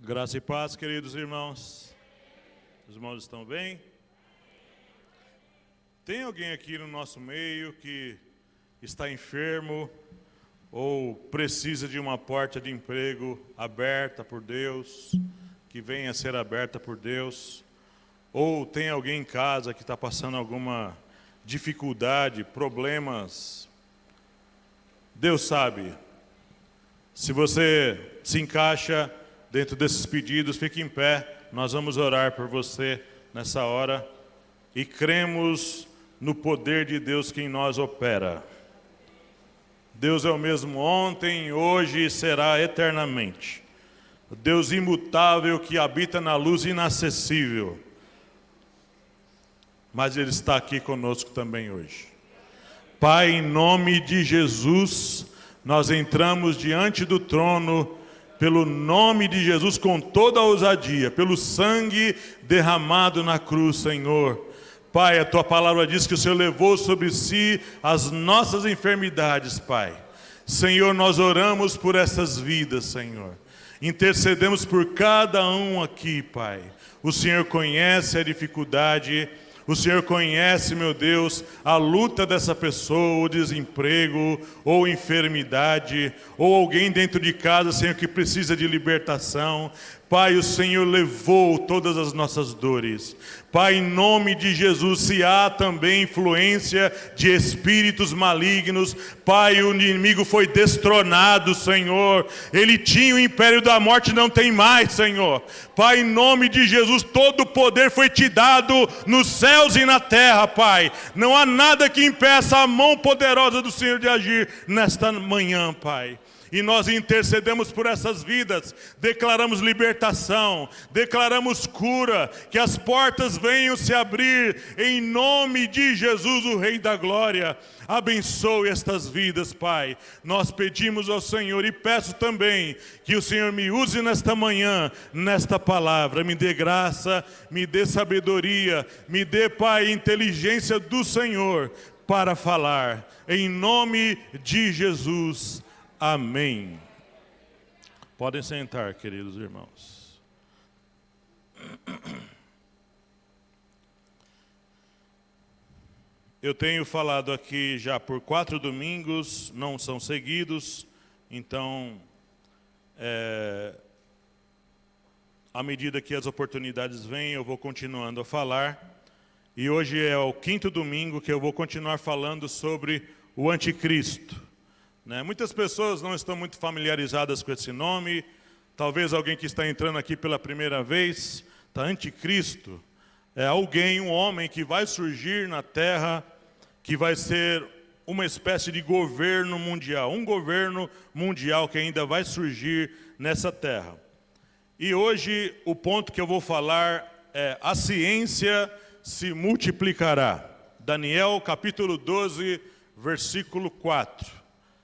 Graça e paz, queridos irmãos. Os irmãos estão bem? Tem alguém aqui no nosso meio que está enfermo ou precisa de uma porta de emprego aberta por Deus, que venha a ser aberta por Deus? Ou tem alguém em casa que está passando alguma dificuldade, problemas? Deus sabe. Se você se encaixa dentro desses pedidos, fique em pé. Nós vamos orar por você nessa hora e cremos no poder de Deus que em nós opera. Deus é o mesmo ontem, hoje e será eternamente. O Deus imutável que habita na luz inacessível. Mas Ele está aqui conosco também hoje. Pai, em nome de Jesus, nós entramos diante do trono, pelo nome de Jesus, com toda a ousadia, pelo sangue derramado na cruz, Senhor. Pai, a Tua palavra diz que o Senhor levou sobre si as nossas enfermidades, Pai. Senhor, nós oramos por essas vidas, Senhor. Intercedemos por cada um aqui, Pai. O Senhor conhece a dificuldade. O Senhor conhece, meu Deus, a luta dessa pessoa, o desemprego, ou enfermidade, ou alguém dentro de casa, Senhor, que precisa de libertação. Pai, o Senhor levou todas as nossas dores. Pai, em nome de Jesus, se há também influência de espíritos malignos, Pai, o inimigo foi destronado, Senhor. Ele tinha o império da morte, não tem mais, Senhor. Pai, em nome de Jesus, todo o poder foi te dado nos céus e na terra, Pai. Não há nada que impeça a mão poderosa do Senhor de agir nesta manhã, Pai. E nós intercedemos por essas vidas, declaramos libertação, declaramos cura, que as portas venham se abrir, em nome de Jesus, o Rei da Glória. Abençoe estas vidas, Pai. Nós pedimos ao Senhor e peço também que o Senhor me use nesta manhã, nesta palavra. Me dê graça, me dê sabedoria, me dê, Pai, inteligência do Senhor para falar. Em nome de Jesus. Amém. Podem sentar, queridos irmãos. Eu tenho falado aqui já por 4 domingos, não são seguidos, então, à medida que as oportunidades vêm, eu vou continuando a falar. E hoje é o 5º domingo que eu vou continuar falando sobre o anticristo. Muitas pessoas não estão muito familiarizadas com esse nome. Talvez alguém que está entrando aqui pela primeira vez. Anticristo é alguém, um homem que vai surgir na terra, que vai ser uma espécie de governo mundial. Um governo mundial que ainda vai surgir nessa terra. E hoje o ponto que eu vou falar é: a ciência se multiplicará. Daniel capítulo 12, versículo 4.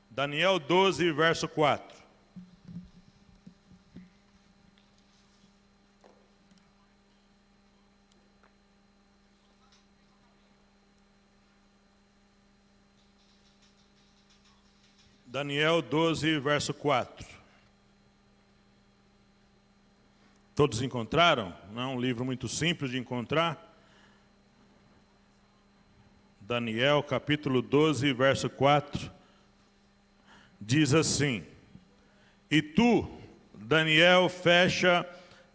Daniel 12, verso 4. Daniel 12, verso 4. Todos encontraram? Não é um livro muito simples de encontrar. Daniel capítulo 12, verso 4. Diz assim: E tu, Daniel, fecha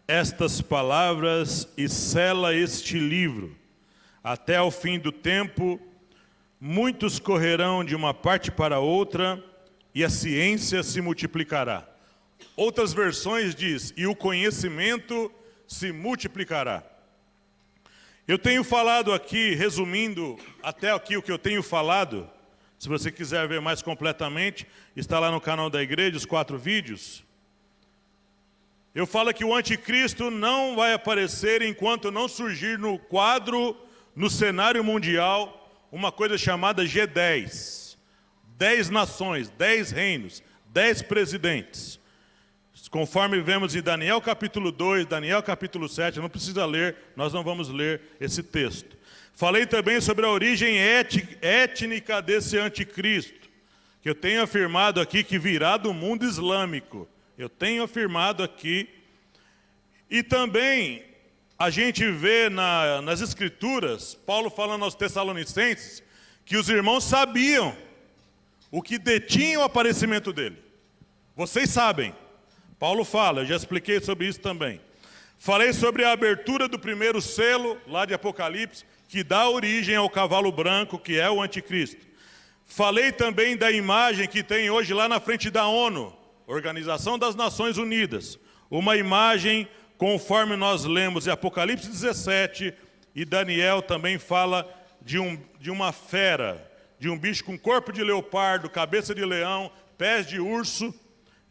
estas palavras e sela este livro. Até ao fim do tempo, muitos correrão de uma parte para outra, e a ciência se multiplicará. Outras versões diz: e o conhecimento se multiplicará. Eu tenho falado aqui, resumindo até aqui o que eu tenho falado. Se você quiser ver mais completamente, está lá no canal da igreja, os 4 vídeos. Eu falo que o anticristo não vai aparecer enquanto não surgir no quadro, no cenário mundial, uma coisa chamada G10. 10 nações, 10 reinos, 10 presidentes. Conforme vemos em Daniel capítulo 2, Daniel capítulo 7, não precisa ler, nós não vamos ler esse texto. Falei também sobre a origem étnica desse anticristo, que eu tenho afirmado aqui que virá do mundo islâmico. Eu tenho afirmado aqui E também a gente vê nas Escrituras, Paulo falando aos Tessalonicenses, que os irmãos sabiam o que detinha o aparecimento dele. Vocês sabem. Paulo fala, eu já expliquei sobre isso também. Falei sobre a abertura do primeiro selo, lá de Apocalipse, que dá origem ao cavalo branco, que é o anticristo. Falei também da imagem que tem hoje lá na frente da ONU, Organização das Nações Unidas. Uma imagem, conforme nós lemos em Apocalipse 17, e Daniel também fala de uma fera, de um bicho com corpo de leopardo, cabeça de leão, pés de urso.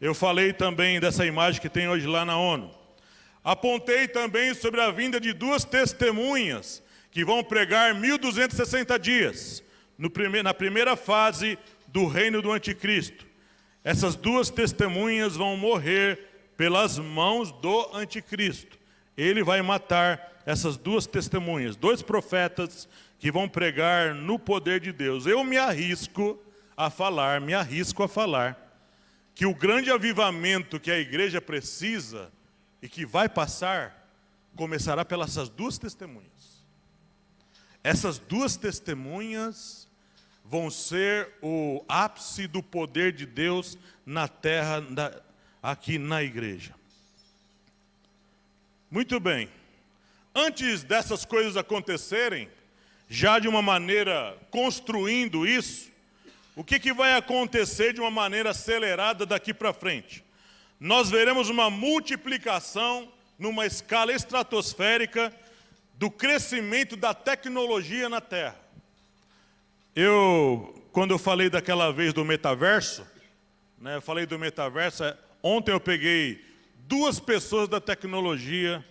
Eu falei também dessa imagem que tem hoje lá na ONU. Apontei também sobre a vinda de duas testemunhas que vão pregar 1260 dias, na primeira fase do reino do anticristo. Essas duas testemunhas vão morrer pelas mãos do anticristo. Ele vai matar essas duas testemunhas, dois profetas que vão pregar no poder de Deus. Eu me arrisco a falar que o grande avivamento que a igreja precisa e que vai passar, começará pelas essas duas testemunhas. Essas duas testemunhas vão ser o ápice do poder de Deus na terra, aqui na igreja. Muito bem. Antes dessas coisas acontecerem, já de uma maneira construindo isso, o que vai acontecer de uma maneira acelerada daqui para frente? Nós veremos uma multiplicação numa escala estratosférica do crescimento da tecnologia na Terra. Quando eu falei daquela vez do metaverso, ontem eu peguei duas pessoas da tecnologia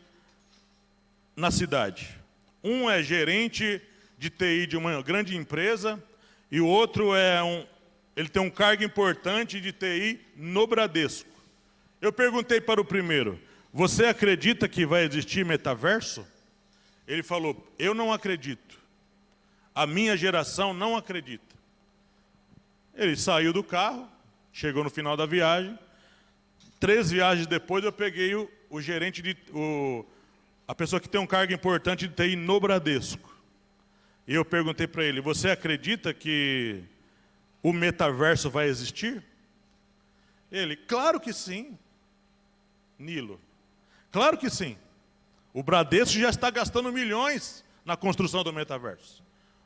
na cidade. Um é gerente de TI de uma grande empresa e o outro ele tem um cargo importante de TI no Bradesco. Eu perguntei para o primeiro, você acredita que vai existir metaverso? Ele falou, eu não acredito. A minha geração não acredita. Ele saiu do carro, chegou no final da viagem. 3 viagens depois eu peguei o gerente, a pessoa que tem um cargo importante de TI no Bradesco. E eu perguntei para ele, você acredita que o metaverso vai existir? Ele, claro que sim. Nilo, claro que sim. O Bradesco já está gastando milhões na construção do metaverso.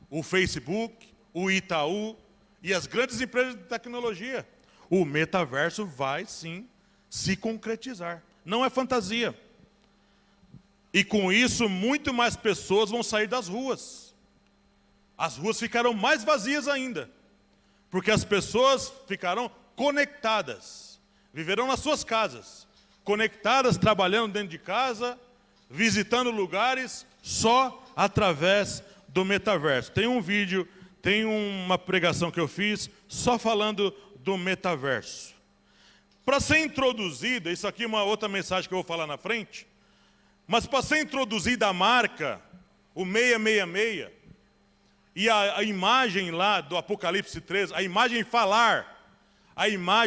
O Facebook, o Itaú e as grandes empresas de tecnologia. O metaverso vai sim se concretizar. Não é fantasia. E com isso, muito mais pessoas vão sair das ruas. As ruas ficarão mais vazias ainda. Porque as pessoas ficarão conectadas. Viverão nas suas casas. Conectadas, trabalhando dentro de casa, visitando lugares, só através do metaverso. Tem um vídeo, tem uma pregação que eu fiz, só falando do metaverso. Para ser introduzida, isso aqui é uma outra mensagem que eu vou falar na frente, mas para ser introduzida a marca, o 666, e a imagem lá do Apocalipse 13, a imagem falar,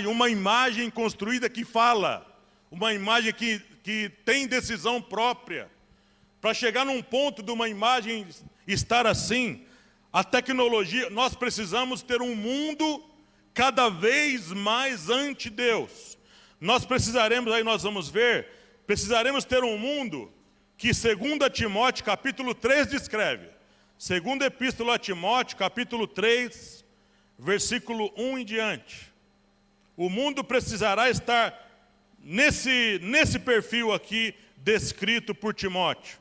uma imagem construída que fala, uma imagem que tem decisão própria. Para chegar num ponto de uma imagem estar assim, a tecnologia, nós precisamos ter um mundo cada vez mais ante Deus. Nós precisaremos, aí nós vamos ver, precisaremos ter um mundo que 2 Timóteo capítulo 3 descreve. 2ª Epístola a Timóteo capítulo 3, versículo 1 em diante. O mundo precisará estar nesse perfil aqui descrito por Timóteo.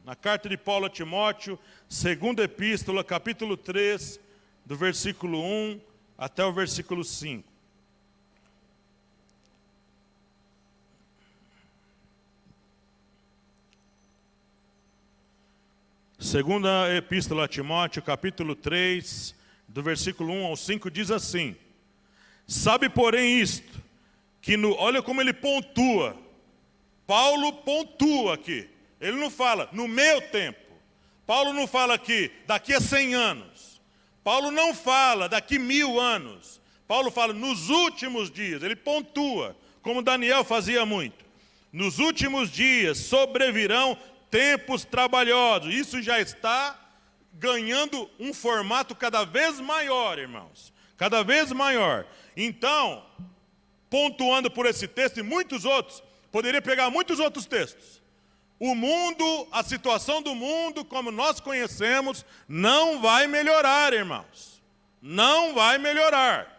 Na carta de Paulo a Timóteo, 2ª Epístola, capítulo 3, do versículo 1 até o versículo 5. Segunda Epístola a Timóteo, capítulo 3, do versículo 1 ao 5, diz assim: sabe, porém, isto, que olha como ele pontua. Paulo pontua aqui. Ele não fala, no meu tempo. Paulo não fala aqui, daqui a 100 anos. Paulo não fala, daqui 1000 anos. Paulo fala, nos últimos dias. Ele pontua, como Daniel fazia muito. Nos últimos dias sobrevirão tempos trabalhosos. Isso já está ganhando um formato cada vez maior, irmãos. Cada vez maior. Então, pontuando por esse texto e muitos outros, poderia pegar muitos outros textos. O mundo, a situação do mundo, como nós conhecemos, não vai melhorar, irmãos. Não vai melhorar.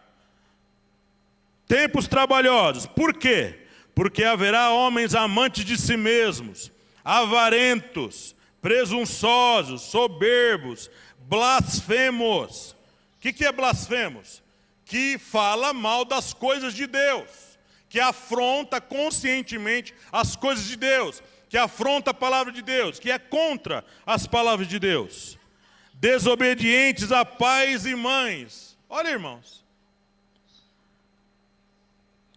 Tempos trabalhosos. Por quê? Porque haverá homens amantes de si mesmos, avarentos, presunçosos, soberbos, blasfemos. O que é blasfemos? Que fala mal das coisas de Deus, que afronta conscientemente as coisas de Deus, que afronta a palavra de Deus, que é contra as palavras de Deus. Desobedientes a pais e mães. Olha, irmãos.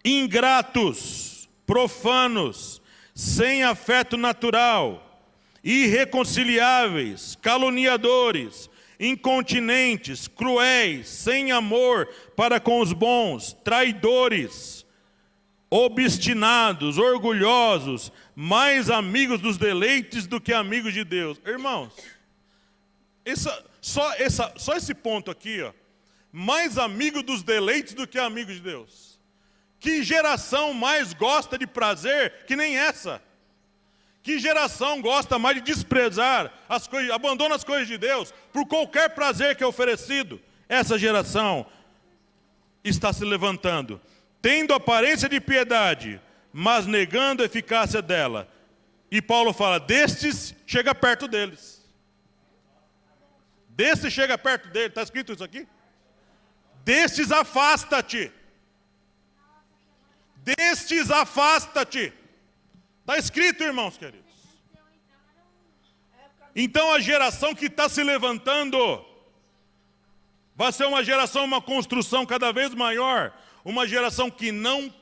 Ingratos, profanos, sem afeto natural, irreconciliáveis, caluniadores, incontinentes, cruéis, sem amor para com os bons, traidores, obstinados, orgulhosos, mais amigos dos deleites do que amigos de Deus. Irmãos, só esse ponto aqui, ó, mais amigo dos deleites do que amigo de Deus. Que geração mais gosta de prazer que nem essa? Que geração gosta mais de desprezar as coisas, abandona as coisas de Deus por qualquer prazer que é oferecido? Essa geração está se levantando, tendo aparência de piedade, mas negando a eficácia dela. E Paulo fala, destes chega perto deles. Destes chega perto deles. Está escrito isso aqui? Destes afasta-te. Destes afasta-te. Está escrito, irmãos queridos. Então a geração que está se levantando vai ser uma geração, uma construção cada vez maior. Uma geração que não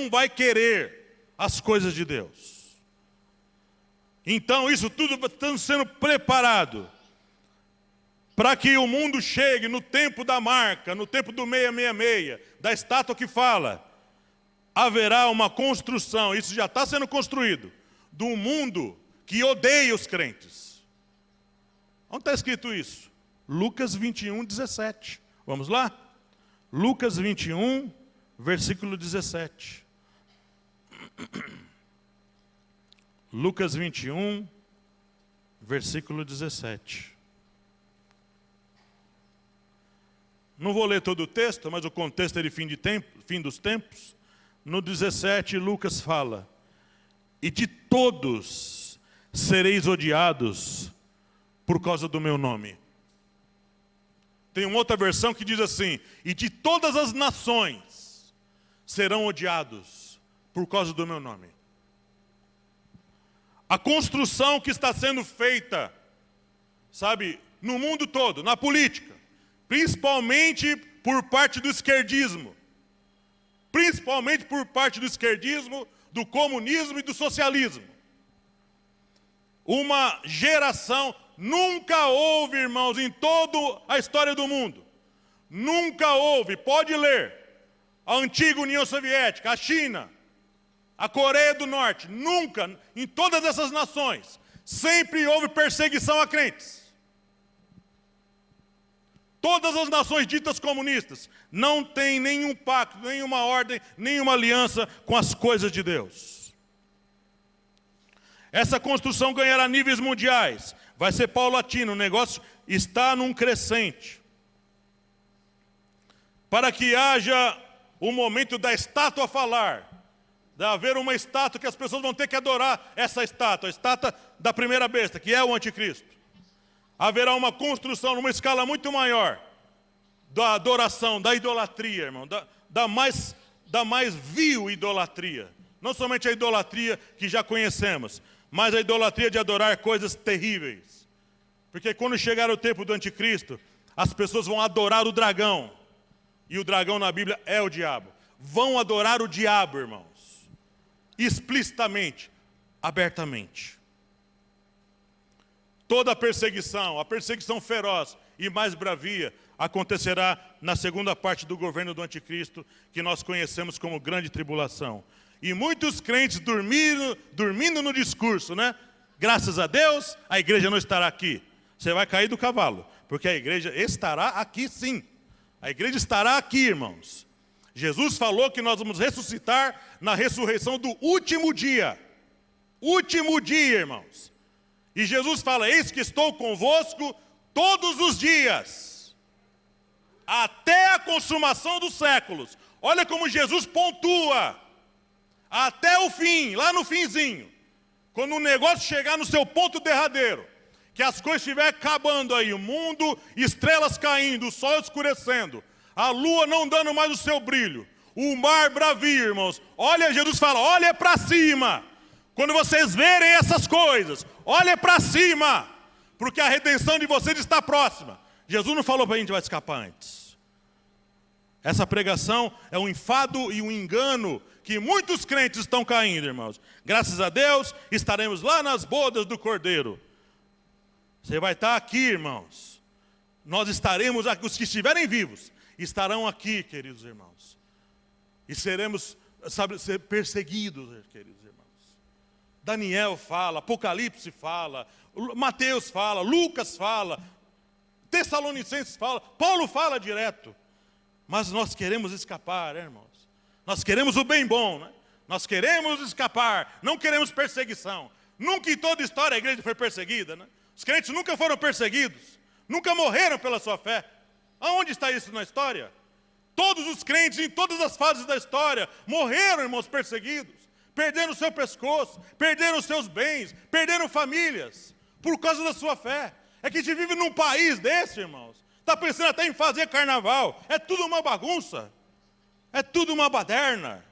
vai querer as coisas de Deus. Então isso tudo está sendo preparado para que o mundo chegue no tempo da marca, no tempo do 666, da estátua que fala, haverá uma construção, isso já está sendo construído, de um mundo que odeia os crentes. Onde está escrito isso? Lucas 21, 17. Vamos lá? Lucas 21, versículo 17. Lucas 21, versículo 17. Não vou ler todo o texto, mas o contexto é de fim dos tempos. No 17, Lucas fala, e de todos sereis odiados por causa do meu nome. Tem uma outra versão que diz assim, e de todas as nações serão odiados por causa do meu nome. A construção que está sendo feita, sabe, no mundo todo, na política, principalmente por parte do esquerdismo, principalmente por parte do esquerdismo, do comunismo e do socialismo. Uma geração, nunca houve, irmãos, em toda a história do mundo, nunca houve, pode ler, a antiga União Soviética, a China, a Coreia do Norte, nunca, em todas essas nações, sempre houve perseguição a crentes. Todas as nações ditas comunistas não têm nenhum pacto, nenhuma ordem, nenhuma aliança com as coisas de Deus. Essa construção ganhará níveis mundiais, vai ser paulatina, o negócio está num crescente. Para que haja o momento da estátua falar, de haver uma estátua que as pessoas vão ter que adorar essa estátua, a estátua da primeira besta, que é o anticristo. Haverá uma construção numa escala muito maior da adoração, da idolatria, irmão, da mais vil idolatria. Não somente a idolatria que já conhecemos, mas a idolatria de adorar coisas terríveis. Porque quando chegar o tempo do anticristo, as pessoas vão adorar o dragão. E o dragão na Bíblia é o diabo. Vão adorar o diabo, irmãos. Explicitamente, abertamente. Toda a perseguição feroz e mais bravia, acontecerá na segunda parte do governo do anticristo, que nós conhecemos como grande tribulação. E muitos crentes dormindo no discurso, né? Graças a Deus, a igreja não estará aqui. Você vai cair do cavalo, porque a igreja estará aqui sim. A igreja estará aqui, irmãos. Jesus falou que nós vamos ressuscitar na ressurreição do último dia. Último dia, irmãos. E Jesus fala, eis que estou convosco todos os dias, até a consumação dos séculos. Olha como Jesus pontua. Até o fim, lá no finzinho. Quando o negócio chegar no seu ponto derradeiro, que as coisas estiverem acabando aí, o mundo, estrelas caindo, o sol escurecendo, a lua não dando mais o seu brilho, o mar bravio, irmãos. Olha, Jesus fala, olha para cima. Quando vocês verem essas coisas, olha para cima, porque a redenção de vocês está próxima. Jesus não falou para a gente vai escapar antes. Essa pregação é um enfado e um engano que muitos crentes estão caindo, irmãos. Graças a Deus, estaremos lá nas bodas do Cordeiro. Você vai estar aqui, irmãos. Nós estaremos aqui, os que estiverem vivos, estarão aqui, queridos irmãos. E seremos, ser perseguidos, queridos irmãos. Daniel fala, Apocalipse fala, Mateus fala, Lucas fala, Tessalonicenses fala, Paulo fala direto. Mas nós queremos escapar, irmãos. Nós queremos o bem bom, né? Nós queremos escapar, não queremos perseguição. Nunca em toda a história a igreja foi perseguida, né? Os crentes nunca foram perseguidos, nunca morreram pela sua fé. Aonde está isso na história? Todos os crentes em todas as fases da história morreram, irmãos, perseguidos. Perderam o seu pescoço, perderam os seus bens, perderam famílias, por causa da sua fé. É que a gente vive num país desse, irmãos. Está pensando até em fazer carnaval. É tudo uma bagunça. É tudo uma baderna.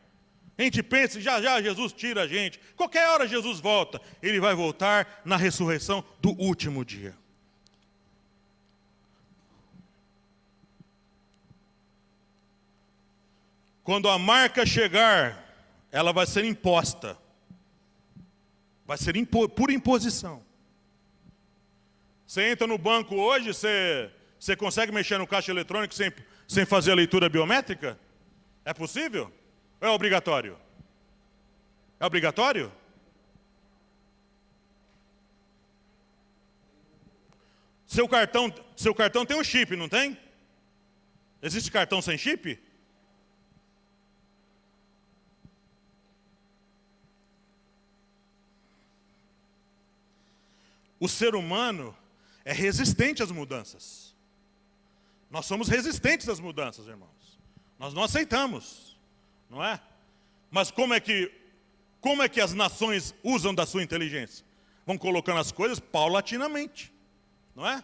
A gente pensa, já já Jesus tira a gente. Qualquer hora Jesus volta. Ele vai voltar na ressurreição do último dia. Quando a marca chegar, ela vai ser imposta. Vai ser por imposição. Você entra no banco hoje, você consegue mexer no caixa eletrônico sem fazer a leitura biométrica? É possível? Ou é obrigatório? É obrigatório? Seu cartão tem um chip, não tem? Existe cartão sem chip? O ser humano é resistente às mudanças. Nós somos resistentes às mudanças, irmãos. Nós não aceitamos, não é? Mas como é que as nações usam da sua inteligência? Vão colocando as coisas paulatinamente, não é?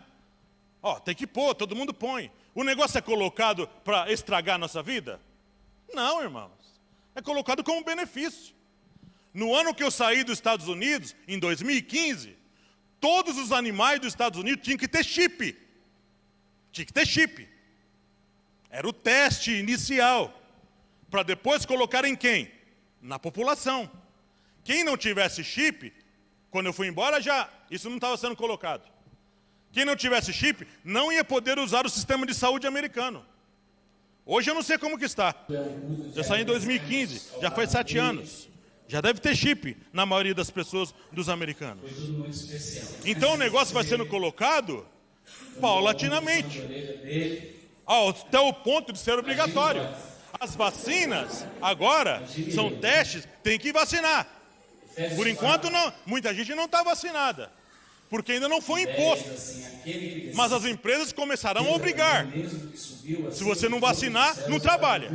Ó, tem que pôr, todo mundo põe. O negócio é colocado para estragar a nossa vida? Não, irmãos. É colocado como benefício. No ano que eu saí dos Estados Unidos, em 2015, todos os animais dos Estados Unidos tinham que ter chip. Tinha que ter chip. Era o teste inicial. Para depois colocar em quem? Na população. Quem não tivesse chip, quando eu fui embora isso não estava sendo colocado. Quem não tivesse chip, não ia poder usar o sistema de saúde americano. Hoje eu não sei como que está. Eu saí em 2015, já faz 7 anos. Já deve ter chip na maioria das pessoas, dos americanos. Então o negócio vai sendo colocado paulatinamente, até o ponto de ser obrigatório. As vacinas, agora, são testes, tem que vacinar. Por enquanto, não, muita gente não está vacinada, porque ainda não foi imposto. Mas as empresas começarão a obrigar. Se você não vacinar, não trabalha.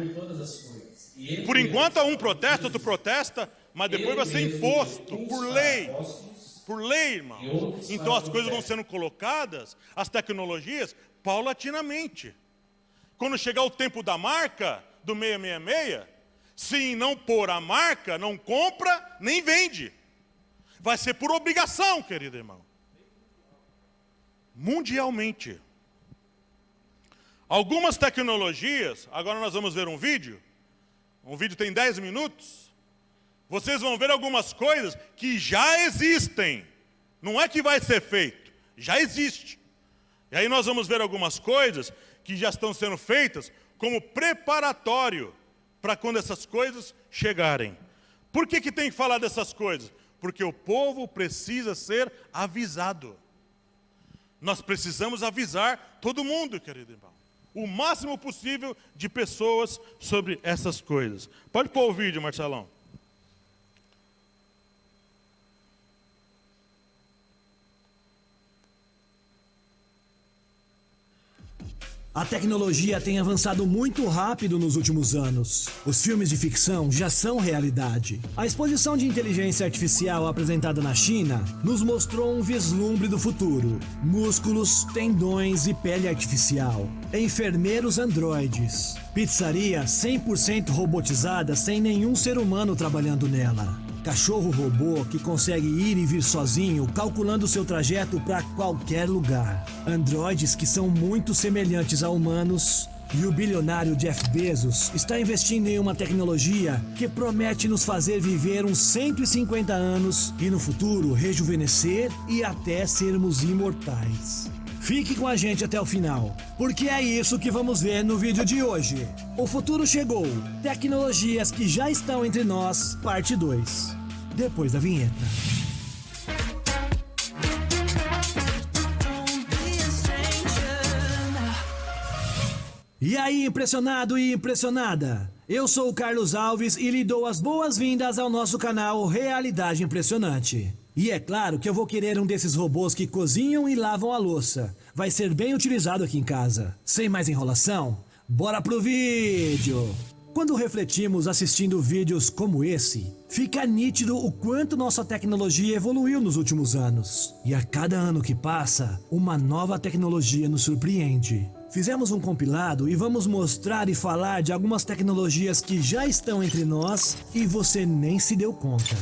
Por enquanto, um protesta, outro protesta, mas depois vai ser imposto, por lei. Por lei, irmão. Então as coisas vão sendo colocadas, as tecnologias, paulatinamente. Quando chegar o tempo da marca, do 666, se não pôr a marca, não compra, nem vende. Vai ser por obrigação, querido irmão. Mundialmente. Algumas tecnologias, agora nós vamos ver um vídeo tem 10 minutos, vocês vão ver algumas coisas que já existem. Não é que vai ser feito, já existe. E aí nós vamos ver algumas coisas que já estão sendo feitas como preparatório para quando essas coisas chegarem. Por que tem que falar dessas coisas? Porque o povo precisa ser avisado. Nós precisamos avisar todo mundo, querido irmão. O máximo possível de pessoas sobre essas coisas. Pode pôr o vídeo, Marcelão. A tecnologia tem avançado muito rápido nos últimos anos. Os filmes de ficção já são realidade. A exposição de inteligência artificial apresentada na China nos mostrou um vislumbre do futuro. Músculos, tendões e pele artificial. Enfermeiros androides. Pizzaria 100% robotizada sem nenhum ser humano trabalhando nela. Cachorro robô que consegue ir e vir sozinho, calculando seu trajeto para qualquer lugar. Androides que são muito semelhantes a humanos. E o bilionário Jeff Bezos está investindo em uma tecnologia que promete nos fazer viver uns 150 anos e no futuro rejuvenescer e até sermos imortais. Fique com a gente até o final, porque é isso que vamos ver no vídeo de hoje. O futuro chegou, tecnologias que já estão entre nós, parte 2. Depois da vinheta. E aí, impressionado e impressionada? Eu sou o Carlos Alves e lhe dou as boas-vindas ao nosso canal Realidade Impressionante. E é claro que eu vou querer um desses robôs que cozinham e lavam a louça. Vai ser bem utilizado aqui em casa. Sem mais enrolação, bora pro vídeo! Quando refletimos assistindo vídeos como esse, fica nítido o quanto nossa tecnologia evoluiu nos últimos anos. E a cada ano que passa, uma nova tecnologia nos surpreende. Fizemos um compilado e vamos mostrar e falar de algumas tecnologias que já estão entre nós e você nem se deu conta.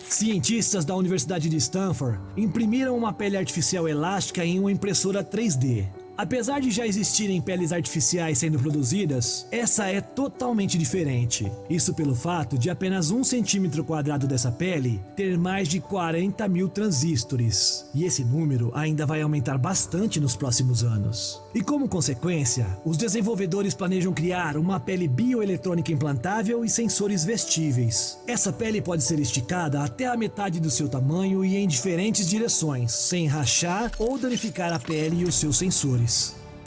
Cientistas da Universidade de Stanford imprimiram uma pele artificial elástica em uma impressora 3D. Apesar de já existirem peles artificiais sendo produzidas, essa é totalmente diferente. Isso pelo fato de apenas 1 centímetro quadrado dessa pele ter mais de 40 mil transistores. E esse número ainda vai aumentar bastante nos próximos anos. E como consequência, os desenvolvedores planejam criar uma pele bioeletrônica implantável e sensores vestíveis. Essa pele pode ser esticada até a metade do seu tamanho e em diferentes direções, sem rachar ou danificar a pele e os seus sensores.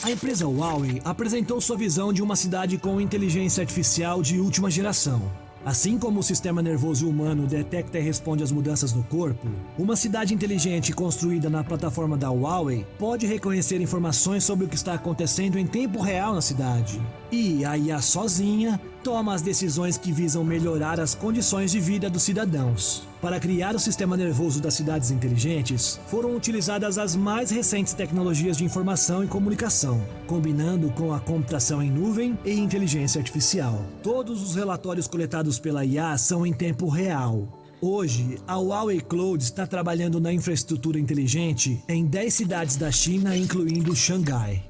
A empresa Huawei apresentou sua visão de uma cidade com inteligência artificial de última geração. Assim como o sistema nervoso humano detecta e responde às mudanças no corpo, uma cidade inteligente construída na plataforma da Huawei pode reconhecer informações sobre o que está acontecendo em tempo real na cidade. E a IA sozinha toma as decisões que visam melhorar as condições de vida dos cidadãos. Para criar o sistema nervoso das cidades inteligentes, foram utilizadas as mais recentes tecnologias de informação e comunicação, combinando com a computação em nuvem e inteligência artificial. Todos os relatórios coletados pela IA são em tempo real. Hoje, a Huawei Cloud está trabalhando na infraestrutura inteligente em 10 cidades da China, incluindo Xangai.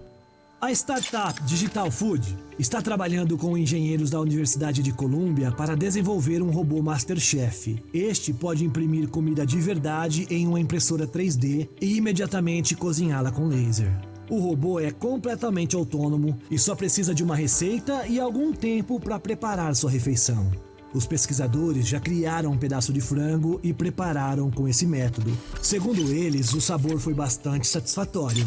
A startup Digital Food está trabalhando com engenheiros da Universidade de Colômbia para desenvolver um robô Masterchef. Este pode imprimir comida de verdade em uma impressora 3D e imediatamente cozinhá-la com laser. O robô é completamente autônomo e só precisa de uma receita e algum tempo para preparar sua refeição. Os pesquisadores já criaram um pedaço de frango e prepararam com esse método. Segundo eles, o sabor foi bastante satisfatório.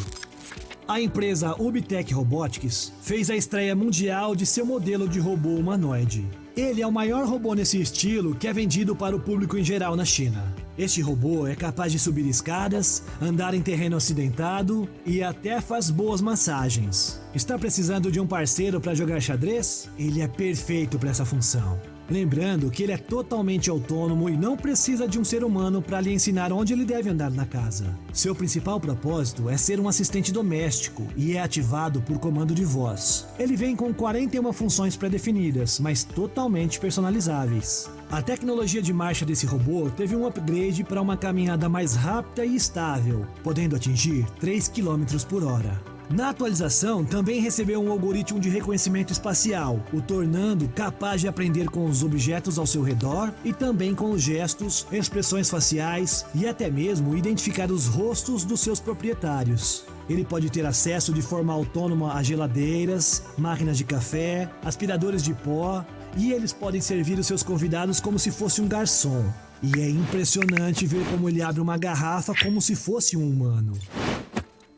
A empresa Ubtech Robotics fez a estreia mundial de seu modelo de robô humanoide. Ele é o maior robô nesse estilo que é vendido para o público em geral na China. Este robô é capaz de subir escadas, andar em terreno acidentado e até faz boas massagens. Está precisando de um parceiro para jogar xadrez? Ele é perfeito para essa função. Lembrando que ele é totalmente autônomo e não precisa de um ser humano para lhe ensinar onde ele deve andar na casa. Seu principal propósito é ser um assistente doméstico e é ativado por comando de voz. Ele vem com 41 funções pré-definidas, mas totalmente personalizáveis. A tecnologia de marcha desse robô teve um upgrade para uma caminhada mais rápida e estável, podendo atingir 3 km por hora. Na atualização, também recebeu um algoritmo de reconhecimento espacial, o tornando capaz de aprender com os objetos ao seu redor e também com os gestos, expressões faciais e até mesmo identificar os rostos dos seus proprietários. Ele pode ter acesso de forma autônoma a geladeiras, máquinas de café, aspiradores de pó e eles podem servir os seus convidados como se fosse um garçom. E é impressionante ver como ele abre uma garrafa como se fosse um humano.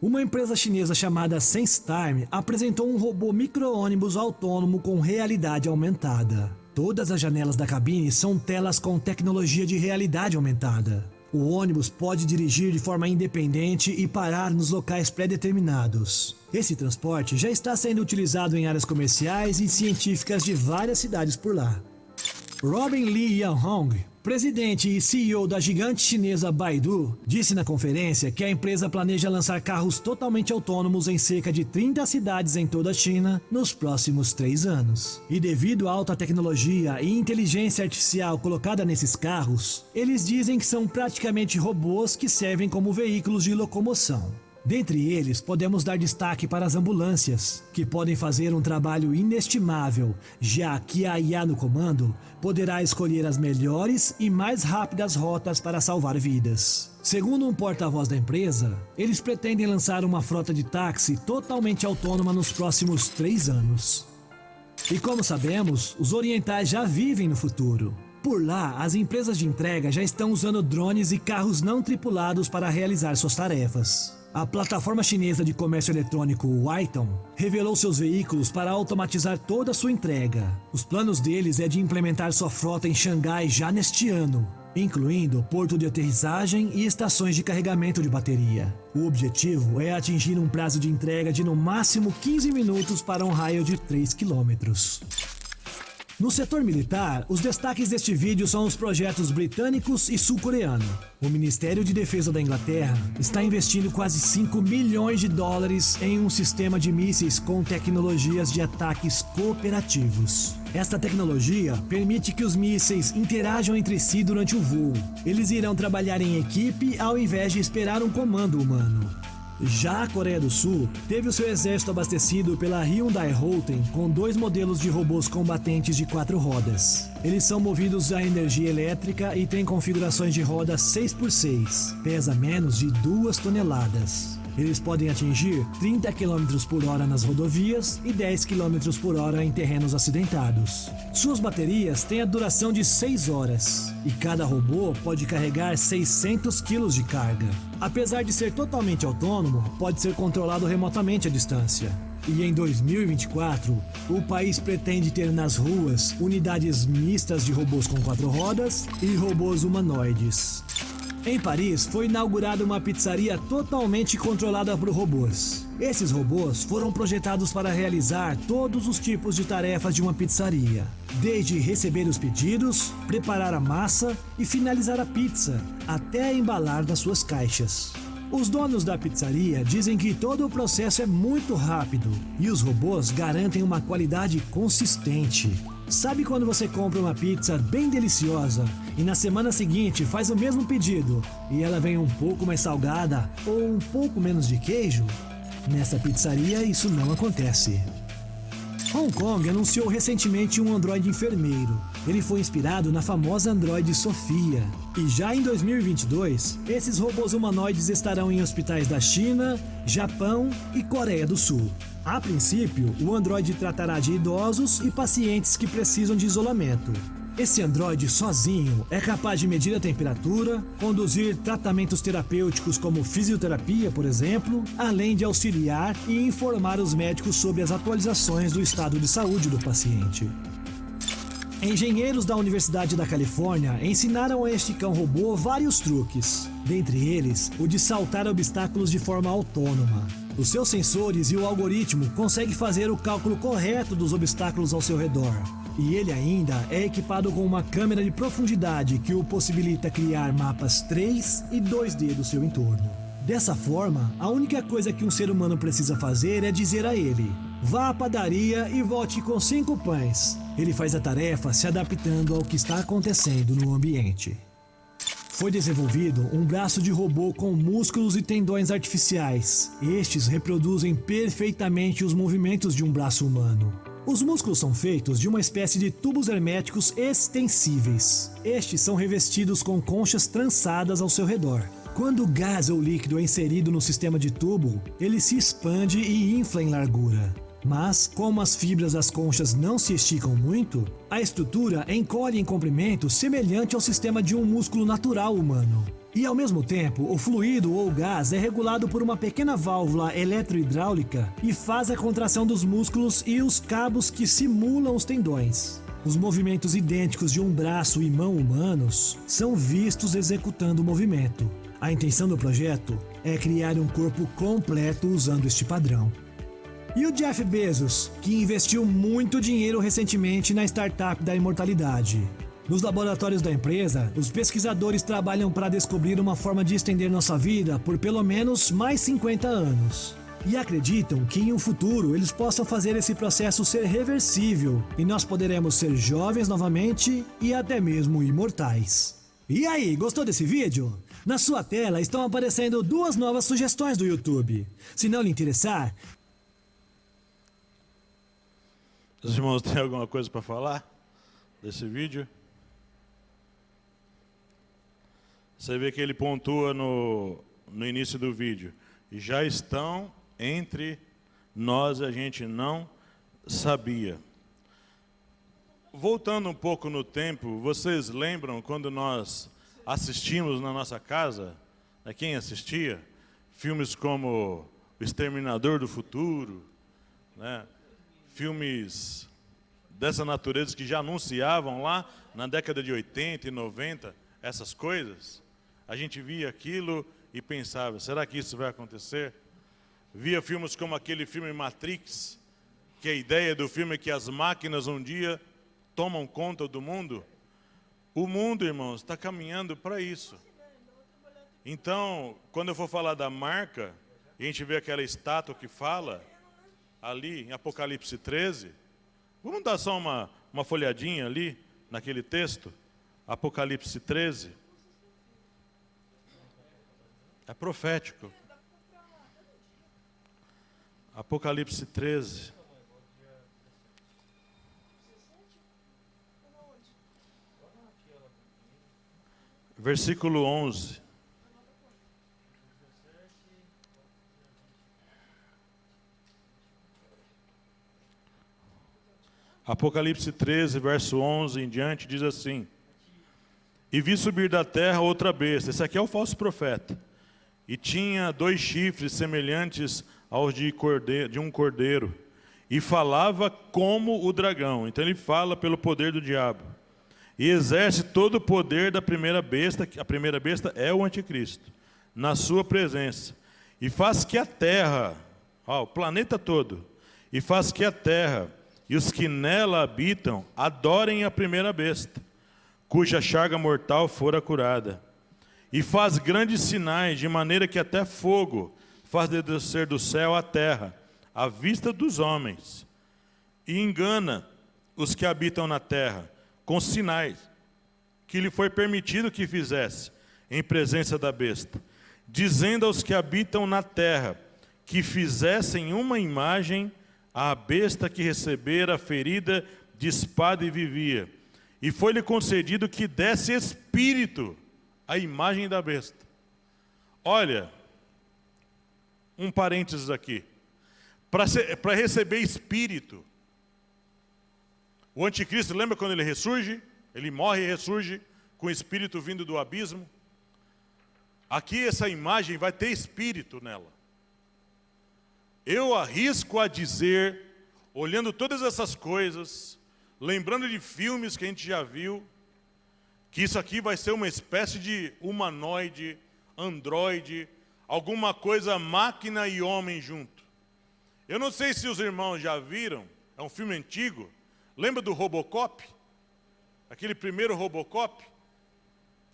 Uma empresa chinesa chamada SenseTime apresentou um robô micro-ônibus autônomo com realidade aumentada. Todas as janelas da cabine são telas com tecnologia de realidade aumentada. O ônibus pode dirigir de forma independente e parar nos locais pré-determinados. Esse transporte já está sendo utilizado em áreas comerciais e científicas de várias cidades por lá. Robin Li Yanhong, presidente e CEO da gigante chinesa Baidu, disse na conferência que a empresa planeja lançar carros totalmente autônomos em cerca de 30 cidades em toda a China nos próximos 3 anos. E devido à alta tecnologia e inteligência artificial colocada nesses carros, eles dizem que são praticamente robôs que servem como veículos de locomoção. Dentre eles, podemos dar destaque para as ambulâncias, que podem fazer um trabalho inestimável, já que a IA no comando poderá escolher as melhores e mais rápidas rotas para salvar vidas. Segundo um porta-voz da empresa, eles pretendem lançar uma frota de táxi totalmente autônoma nos próximos 3 anos. E como sabemos, os orientais já vivem no futuro. Por lá, as empresas de entrega já estão usando drones e carros não tripulados para realizar suas tarefas. A plataforma chinesa de comércio eletrônico Waiton revelou seus veículos para automatizar toda a sua entrega. Os planos deles é de implementar sua frota em Xangai já neste ano, incluindo porto de aterrissagem e estações de carregamento de bateria. O objetivo é atingir um prazo de entrega de no máximo 15 minutos para um raio de 3 quilômetros. No setor militar, os destaques deste vídeo são os projetos britânicos e sul-coreano. O Ministério de Defesa da Inglaterra está investindo quase 5 milhões de dólares em um sistema de mísseis com tecnologias de ataques cooperativos. Esta tecnologia permite que os mísseis interajam entre si durante o voo. Eles irão trabalhar em equipe ao invés de esperar um comando humano. Já a Coreia do Sul teve o seu exército abastecido pela Hyundai Rotem com 2 modelos de robôs combatentes de 4 rodas. Eles são movidos a energia elétrica e têm configurações de roda 6x6, pesa menos de 2 toneladas. Eles podem atingir 30 km por hora nas rodovias e 10 km por hora em terrenos acidentados. Suas baterias têm a duração de 6 horas e cada robô pode carregar 600 kg de carga. Apesar de ser totalmente autônomo, pode ser controlado remotamente à distância. E em 2024, o país pretende ter nas ruas unidades mistas de robôs com 4 rodas e robôs humanoides. Em Paris, foi inaugurada uma pizzaria totalmente controlada por robôs. Esses robôs foram projetados para realizar todos os tipos de tarefas de uma pizzaria, desde receber os pedidos, preparar a massa e finalizar a pizza, até embalar nas suas caixas. Os donos da pizzaria dizem que todo o processo é muito rápido e os robôs garantem uma qualidade consistente. Sabe quando você compra uma pizza bem deliciosa e na semana seguinte faz o mesmo pedido e ela vem um pouco mais salgada ou um pouco menos de queijo? Nessa pizzaria isso não acontece. Hong Kong anunciou recentemente um androide enfermeiro. Ele foi inspirado na famosa androide Sofia. E já em 2022, esses robôs humanoides estarão em hospitais da China, Japão e Coreia do Sul. A princípio, o androide tratará de idosos e pacientes que precisam de isolamento. Esse androide sozinho é capaz de medir a temperatura, conduzir tratamentos terapêuticos como fisioterapia, por exemplo, além de auxiliar e informar os médicos sobre as atualizações do estado de saúde do paciente. Engenheiros da Universidade da Califórnia ensinaram a este cão robô vários truques, dentre eles o de saltar obstáculos de forma autônoma. Os seus sensores e o algoritmo conseguem fazer o cálculo correto dos obstáculos ao seu redor. E ele ainda é equipado com uma câmera de profundidade que o possibilita criar mapas 3 e 2D do seu entorno. Dessa forma, a única coisa que um ser humano precisa fazer é dizer a ele: vá à padaria e volte com 5 pães. Ele faz a tarefa se adaptando ao que está acontecendo no ambiente. Foi desenvolvido um braço de robô com músculos e tendões artificiais. Estes reproduzem perfeitamente os movimentos de um braço humano. Os músculos são feitos de uma espécie de tubos herméticos extensíveis. Estes são revestidos com conchas trançadas ao seu redor. Quando o gás ou líquido é inserido no sistema de tubo, ele se expande e infla em largura. Mas, como as fibras das conchas não se esticam muito, a estrutura encolhe em comprimento semelhante ao sistema de um músculo natural humano. E ao mesmo tempo, o fluido ou gás é regulado por uma pequena válvula eletrohidráulica e faz a contração dos músculos e os cabos que simulam os tendões. Os movimentos idênticos de um braço e mão humanos são vistos executando o movimento. A intenção do projeto é criar um corpo completo usando este padrão. E o Jeff Bezos, que investiu muito dinheiro recentemente na startup da imortalidade. Nos laboratórios da empresa, os pesquisadores trabalham para descobrir uma forma de estender nossa vida por pelo menos mais 50 anos. E acreditam que em um futuro eles possam fazer esse processo ser reversível e nós poderemos ser jovens novamente e até mesmo imortais. E aí, gostou desse vídeo? Na sua tela estão aparecendo 2 novas sugestões do YouTube. Se não lhe interessar... Os irmãos têm alguma coisa para falar desse vídeo? Você vê que ele pontua no início do vídeo. E já estão entre nós, a gente não sabia. Voltando um pouco no tempo, vocês lembram quando nós assistimos na nossa casa, quem assistia? Filmes como O Exterminador do Futuro, né? Filmes dessa natureza que já anunciavam lá na década de 80 e 90, essas coisas. A gente via aquilo e pensava, será que isso vai acontecer? Via filmes como aquele filme Matrix, que a ideia do filme é que as máquinas um dia tomam conta do mundo. O mundo, irmãos, está caminhando para isso. Então, quando eu for falar da marca, a gente vê aquela estátua que fala, ali em Apocalipse 13, vamos dar só uma folhadinha ali, naquele texto, Apocalipse 13. É profético. Apocalipse 13. Versículo 11. Apocalipse 13, verso 11 em diante, diz assim: E vi subir da terra outra besta. Esse aqui é o falso profeta. E tinha 2 chifres semelhantes aos de um cordeiro. E falava como o dragão. Então ele fala pelo poder do diabo. E exerce todo o poder da primeira besta. A primeira besta é o anticristo. Na sua presença. E faz que a terra, o planeta todo, e faz que a terra e os que nela habitam adorem a primeira besta, cuja chaga mortal fora curada. E faz grandes sinais, de maneira que até fogo faz descer do céu à terra, à vista dos homens. E engana os que habitam na terra, com sinais, que lhe foi permitido que fizesse, em presença da besta, dizendo aos que habitam na terra, que fizessem uma imagem à besta que recebera a ferida de espada e vivia. E foi-lhe concedido que desse espírito à imagem da besta. Olha, um parênteses aqui. Para receber espírito, o anticristo, lembra quando ele ressurge? Ele morre e ressurge com o espírito vindo do abismo. Aqui essa imagem vai ter espírito nela. Eu arrisco a dizer, olhando todas essas coisas, lembrando de filmes que a gente já viu, que isso aqui vai ser uma espécie de humanoide, androide, alguma coisa máquina e homem junto. Eu não sei se os irmãos já viram, é um filme antigo, lembra do Robocop? Aquele primeiro Robocop?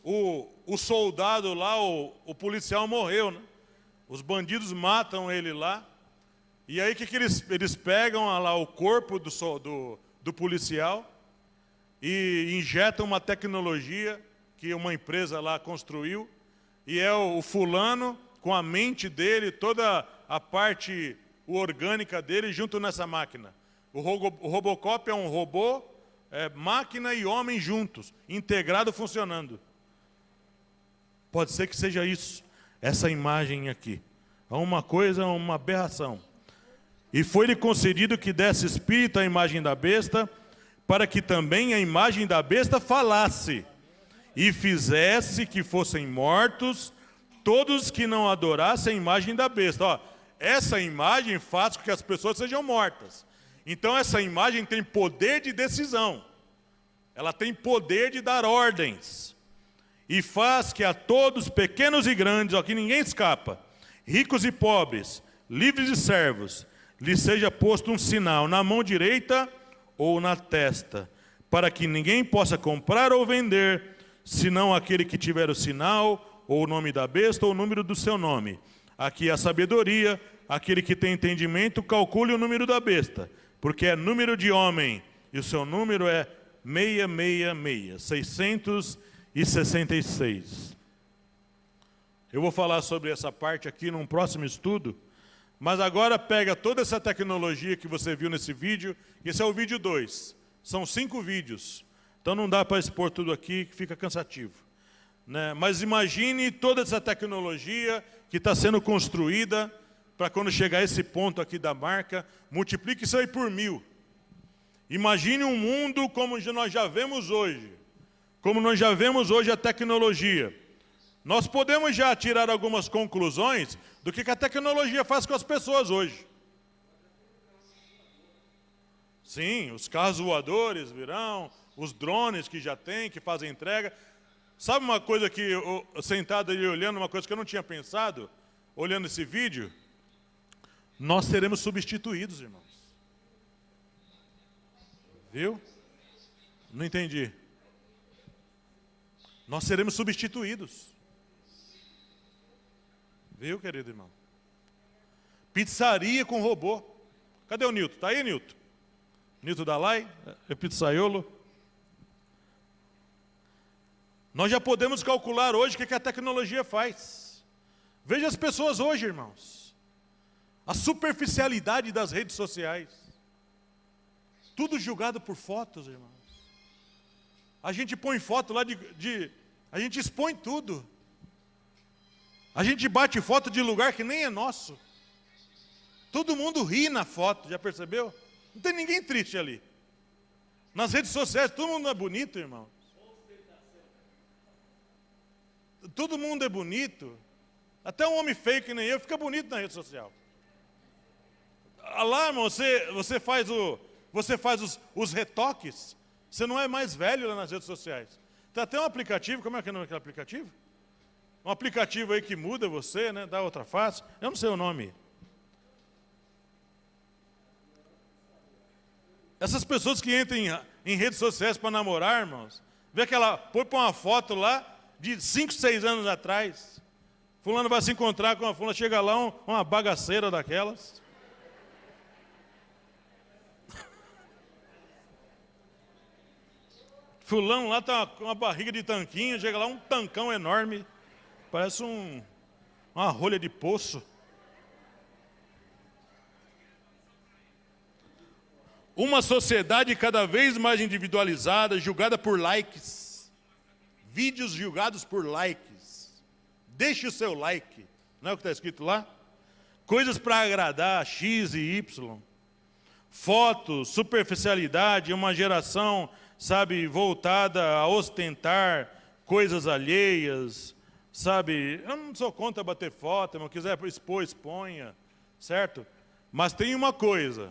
O soldado lá, o policial morreu, né? Os bandidos matam ele lá. E aí o que eles pegam lá o corpo do policial e injetam uma tecnologia que uma empresa lá construiu, e é o fulano com a mente dele, toda a parte orgânica dele junto nessa máquina. O Robocop é um robô, máquina e homem juntos, integrado, funcionando. Pode ser que seja isso, essa imagem aqui. É uma coisa, uma aberração. E foi-lhe concedido que desse espírito à imagem da besta, para que também a imagem da besta falasse, e fizesse que fossem mortos todos que não adorassem a imagem da besta. Ó, essa imagem faz com que as pessoas sejam mortas. Então essa imagem tem poder de decisão. Ela tem poder de dar ordens. E faz que a todos, pequenos e grandes, ó, que ninguém escapa, ricos e pobres, livres e servos, lhes seja posto um sinal na mão direita ou na testa, para que ninguém possa comprar ou vender, senão aquele que tiver o sinal, ou o nome da besta, ou o número do seu nome. Aqui a sabedoria, aquele que tem entendimento, calcule o número da besta, porque é número de homem, e o seu número é 666. Eu vou falar sobre essa parte aqui num próximo estudo, mas agora pega toda essa tecnologia que você viu nesse vídeo, esse é o vídeo 2, são 5 vídeos, então não dá para expor tudo aqui, que fica cansativo, né? Mas imagine toda essa tecnologia que está sendo construída, para quando chegar a esse ponto aqui da marca, multiplique isso aí por 1000. Imagine um mundo como nós já vemos hoje, a tecnologia. Nós podemos já tirar algumas conclusões do que a tecnologia faz com as pessoas hoje. Sim, os carros voadores virão, os drones que já tem, que fazem entrega. Sabe uma coisa que, eu sentado ali olhando, uma coisa que eu não tinha pensado, olhando esse vídeo? Nós seremos substituídos, irmãos. Viu? Não entendi. Nós seremos substituídos. Viu, querido irmão? Pizzaria com robô. Cadê o Nilton? Está aí, Nilton? Nilton Dalai, é pizzaiolo. Nós já podemos calcular hoje o que a tecnologia faz. Veja as pessoas hoje, irmãos. A superficialidade das redes sociais. Tudo julgado por fotos, irmãos. A gente põe foto lá a gente expõe tudo. A gente bate foto de lugar que nem é nosso. Todo mundo ri na foto, já percebeu? Não tem ninguém triste ali. Nas redes sociais, todo mundo é bonito, irmão. Todo mundo é bonito. Até um homem feio que nem eu fica bonito na rede social. Lá, irmão, você faz os retoques. Você não é mais velho lá nas redes sociais. Tem até um aplicativo, como é que é o nome daquele aplicativo? Um aplicativo aí que muda você, né? Dá outra face. Eu não sei o nome. Essas pessoas que entram em redes sociais para namorar, irmãos, vê que ela põe uma foto lá de 5, 6 anos atrás. Fulano vai se encontrar com a fulana, chega lá uma bagaceira daquelas. Fulano lá tá com uma barriga de tanquinho, chega lá um tancão enorme, parece uma rolha de poço. Uma sociedade cada vez mais individualizada, julgada por likes. Vídeos julgados por likes. Deixe o seu like. Não é o que está escrito lá? Coisas para agradar X e Y. Fotos, superficialidade, uma geração, sabe, voltada a ostentar coisas alheias, sabe? Eu não sou contra bater foto, mas quiser expor, exponha, certo? Mas tem uma coisa.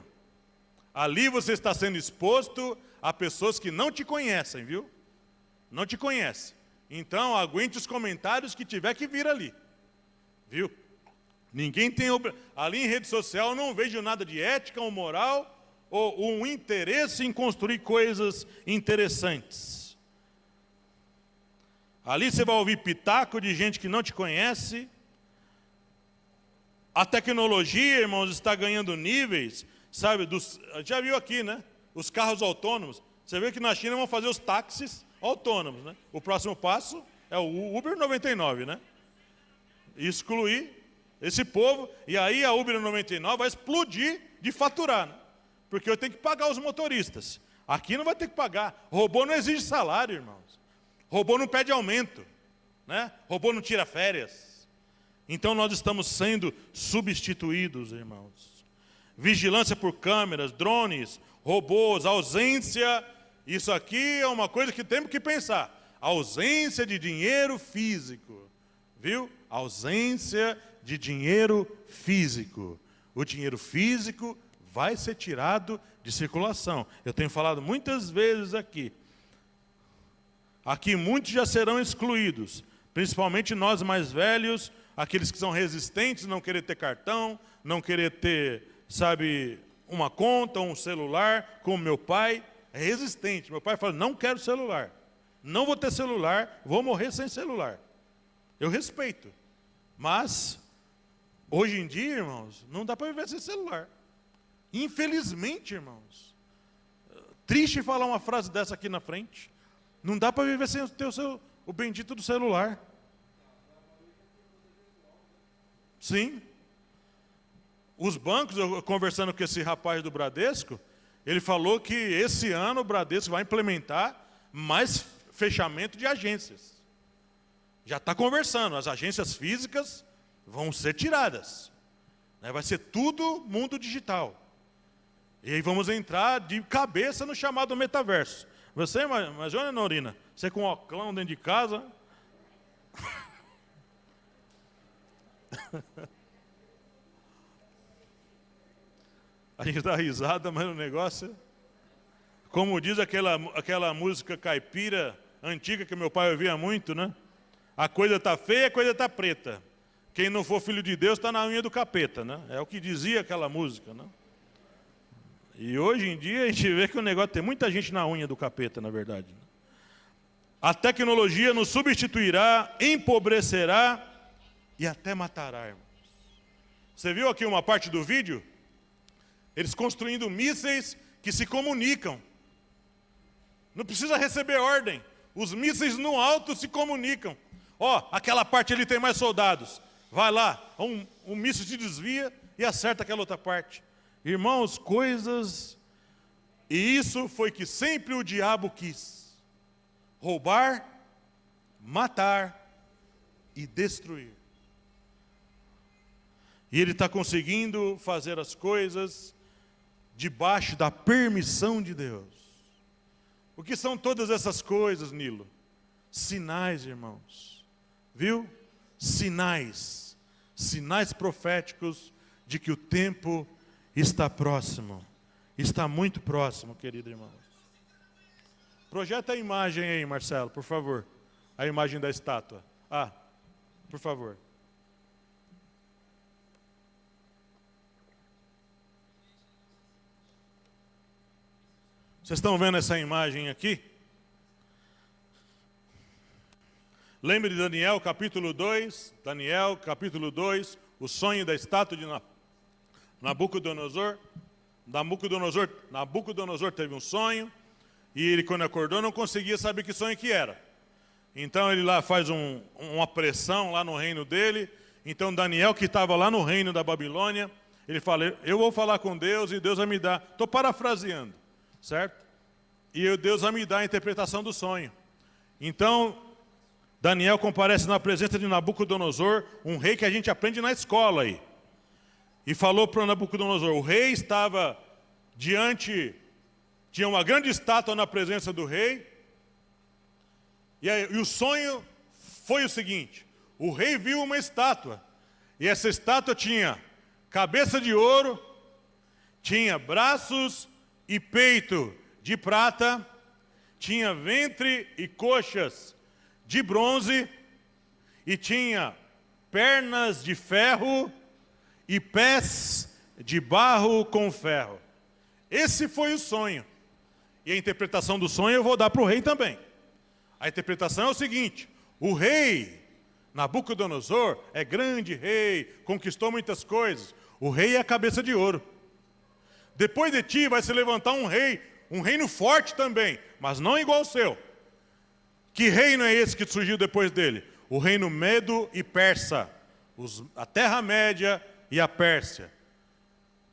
Ali você está sendo exposto a pessoas que não te conhecem, viu? Não te conhecem. Então, aguente os comentários que tiver que vir ali. Viu? Ninguém tem... Ali em rede social eu não vejo nada de ética ou moral ou um interesse em construir coisas interessantes. Ali você vai ouvir pitaco de gente que não te conhece. A tecnologia, irmãos, está ganhando níveis... Sabe, já viu aqui, né? Os carros autônomos. Você vê que na China vão fazer os táxis autônomos, né? O próximo passo é o Uber 99, né? Excluir esse povo, e aí a Uber 99 vai explodir de faturar, né? Porque eu tenho que pagar os motoristas. Aqui não vai ter que pagar. Robô não exige salário, irmãos. Robô não pede aumento, né? Robô não tira férias. Então nós estamos sendo substituídos, irmãos. vigilância por câmeras, drones, robôs, ausência. Isso aqui é uma coisa que temos que pensar. Ausência de dinheiro físico. Viu? Ausência de dinheiro físico. O dinheiro físico vai ser tirado de circulação. Eu tenho falado muitas vezes aqui. Aqui muitos já serão excluídos, principalmente nós mais velhos, aqueles que são resistentes, não querer ter cartão, não querer ter, uma conta, um celular, como meu pai, é resistente. Meu pai fala, não quero celular, não vou ter celular, vou morrer sem celular. Eu respeito, mas, hoje em dia, irmãos, não dá para viver sem celular. Infelizmente, irmãos, triste falar uma frase dessa aqui na frente, não dá para viver sem ter o bendito do celular. Sim. Os bancos, eu conversando com esse rapaz do Bradesco, ele falou que esse ano o Bradesco vai implementar mais fechamento de agências. Já está conversando, as agências físicas vão ser tiradas. Vai ser tudo mundo digital. E aí vamos entrar de cabeça no chamado metaverso. Você, imagina, Norina, você com um óculos dentro de casa. A gente dá risada, mas o negócio, como diz aquela música caipira antiga que meu pai ouvia muito, né? A coisa está feia, a coisa está preta. Quem não for filho de Deus está na unha do capeta, né? É o que dizia aquela música, né? E hoje em dia a gente vê que o negócio tem muita gente na unha do capeta, na verdade. A tecnologia nos substituirá, empobrecerá e até matará, irmãos. Você viu aqui uma parte do vídeo? Eles construindo mísseis que se comunicam. Não precisa receber ordem. Os mísseis no alto se comunicam. Aquela parte ali tem mais soldados. Vai lá, um míssil se desvia e acerta aquela outra parte. Irmãos, coisas... E isso foi que sempre o diabo quis. Roubar, matar e destruir. E ele está conseguindo fazer as coisas debaixo da permissão de Deus. O que são todas essas coisas, Nilo? Sinais, irmãos. Viu? Sinais. Sinais proféticos de que o tempo está próximo. Está muito próximo, querido irmão. Projeta a imagem aí, Marcelo, por favor. A imagem da estátua. Por favor. Vocês estão vendo essa imagem aqui? Lembre de Daniel, capítulo 2. Daniel, capítulo 2. O sonho da estátua de Nabucodonosor. Nabucodonosor teve um sonho. E ele, quando acordou, não conseguia saber que sonho que era. Então ele lá faz uma pressão lá no reino dele. Então Daniel, que estava lá no reino da Babilônia, ele fala, eu vou falar com Deus e Deus vai me dar. Estou parafraseando, certo? E Deus vai me dar a interpretação do sonho. Então, Daniel comparece na presença de Nabucodonosor, um rei que a gente aprende na escola aí. E falou para Nabucodonosor, o rei estava diante, tinha uma grande estátua na presença do rei. E o sonho foi o seguinte, o rei viu uma estátua. E essa estátua tinha cabeça de ouro, tinha braços e peito de prata, tinha ventre e coxas de bronze, e tinha pernas de ferro e pés de barro com ferro. Esse foi o sonho. E a interpretação do sonho eu vou dar para o rei também. A interpretação é o seguinte, o rei Nabucodonosor é grande rei, conquistou muitas coisas. O rei é a cabeça de ouro. Depois de ti vai se levantar um rei, um reino forte também, mas não igual ao seu. Que reino é esse que surgiu depois dele? O reino Medo e Persa, a Terra-média e a Pérsia.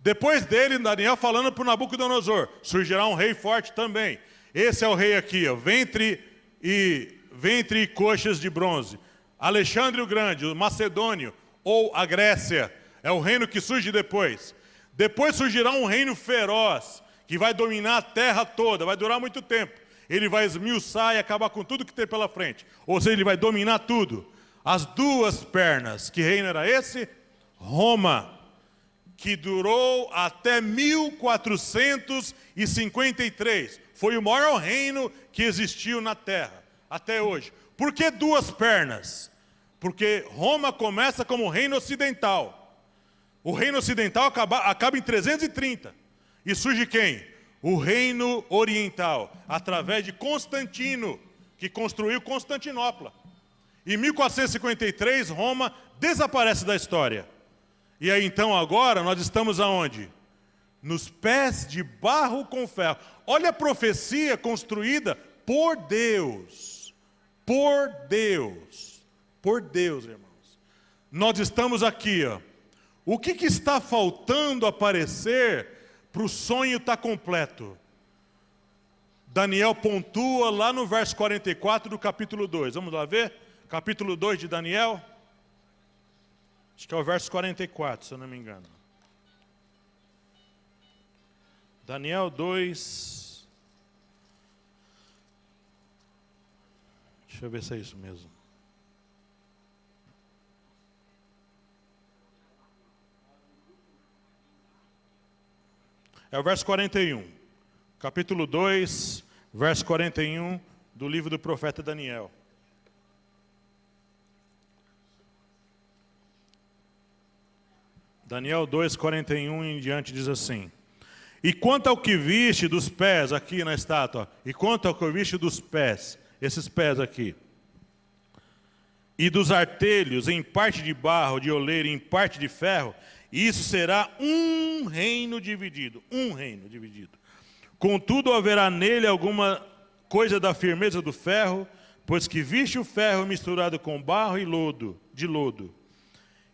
Depois dele, Daniel falando para o Nabucodonosor, surgirá um rei forte também. Esse é o rei aqui, ventre e coxas de bronze. Alexandre o Grande, o Macedônio, ou a Grécia, é o reino que surge depois. Depois surgirá um reino feroz, que vai dominar a terra toda, vai durar muito tempo. Ele vai esmiuçar e acabar com tudo que tem pela frente. Ou seja, ele vai dominar tudo. As duas pernas, que reino era esse? Roma, que durou até 1453. Foi o maior reino que existiu na terra, até hoje. Por que duas pernas? Porque Roma começa como reino ocidental. O reino ocidental acaba em 330. E surge quem? O reino oriental, através de Constantino, que construiu Constantinopla. Em 1453, Roma desaparece da história. E aí então agora nós estamos aonde? Nos pés de barro com ferro. Olha a profecia construída por Deus. Por Deus. Por Deus, irmãos. Nós estamos aqui, ó. O que está faltando aparecer para o sonho estar completo? Daniel pontua lá no verso 44 do capítulo 2. Vamos lá ver? Capítulo 2 de Daniel. Acho que é o verso 44, se eu não me engano. Daniel 2. Deixa eu ver se é isso mesmo. É o verso 41. Capítulo 2, verso 41 do livro do profeta Daniel. Daniel 2, 41 em diante diz assim: e quanto ao que viste dos pés, aqui na estátua, e quanto ao que viste dos pés, esses pés aqui, e dos artelhos em parte de barro, de oleiro, em parte de ferro, isso será um reino dividido. Um reino dividido. Contudo, haverá nele alguma coisa da firmeza do ferro, pois que viste o ferro misturado com barro e lodo, de lodo.